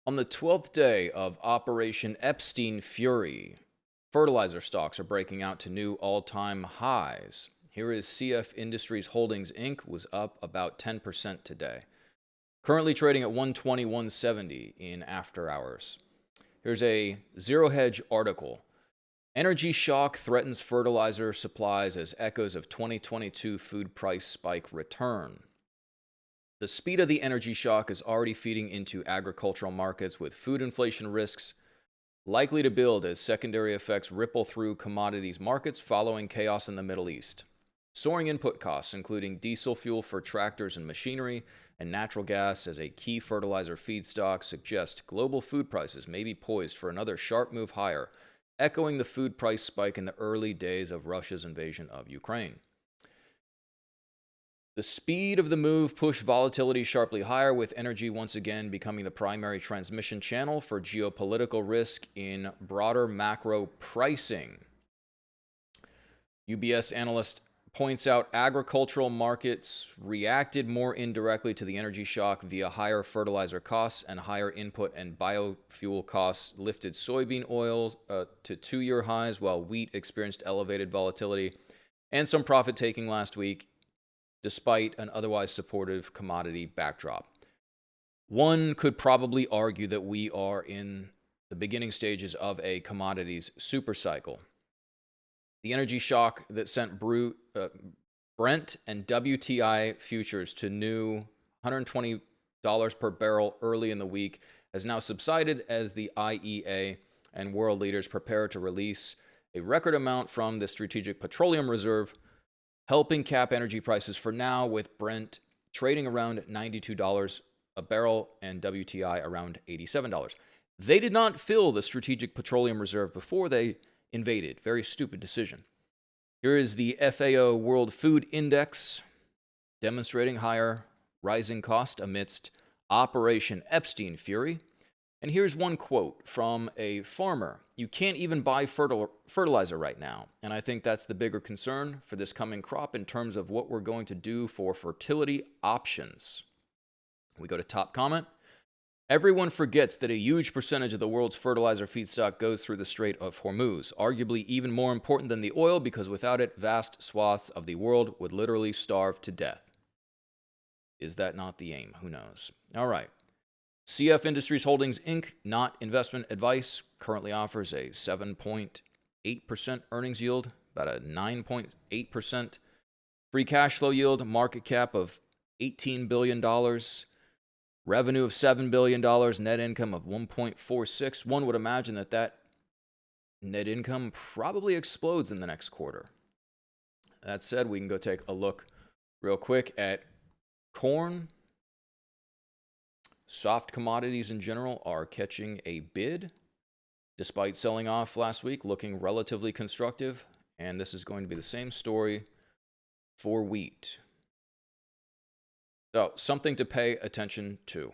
On the 12th day of Operation Epstein Fury, fertilizer stocks are breaking out to new all-time highs. Here is CF Industries Holdings Inc. was up about 10% today. Currently trading at 120-170 in after hours. Here's a Zero Hedge article. Energy shock threatens fertilizer supplies as echoes of 2022 food price spike return. The speed of the energy shock is already feeding into agricultural markets, with food inflation risks likely to build as secondary effects ripple through commodities markets following chaos in the Middle East. Soaring input costs, including diesel fuel for tractors and machinery and natural gas as a key fertilizer feedstock, suggest global food prices may be poised for another sharp move higher, echoing the food price spike in the early days of Russia's invasion of Ukraine. The speed of the move pushed volatility sharply higher, with energy once again becoming the primary transmission channel for geopolitical risk in broader macro pricing. UBS analyst points out agricultural markets reacted more indirectly to the energy shock via higher fertilizer costs, and higher input and biofuel costs lifted soybean oil to two-year highs, while wheat experienced elevated volatility and some profit taking last week, despite an otherwise supportive commodity backdrop. One could probably argue that we are in the beginning stages of a commodities supercycle. The energy shock that sent Brent and WTI futures to new $120 per barrel early in the week has now subsided as the IEA and world leaders prepare to release a record amount from the Strategic Petroleum Reserve, helping cap energy prices for now, with Brent trading around $92 a barrel and WTI around $87. They did not fill the Strategic Petroleum Reserve before they invaded. Very stupid decision. Here is the FAO World Food Index, demonstrating higher rising cost amidst Operation Epstein Fury. And here's one quote from a farmer. "You can't even buy fertilizer right now. And I think that's the bigger concern for this coming crop in terms of what we're going to do for fertility options." We go to top comment. "Everyone forgets that a huge percentage of the world's fertilizer feedstock goes through the Strait of Hormuz, arguably even more important than the oil, because without it, vast swaths of the world would literally starve to death." Is that not the aim? Who knows? All right. CF Industries Holdings Inc., not investment advice, currently offers a 7.8% earnings yield, about a 9.8% free cash flow yield, market cap of $18 billion, revenue of $7 billion, net income of 1.46. One would imagine that net income probably explodes in the next quarter. That said, we can go take a look real quick at corn. Soft commodities in general are catching a bid, despite selling off last week, looking relatively constructive. And this is going to be the same story for wheat. So, something to pay attention to.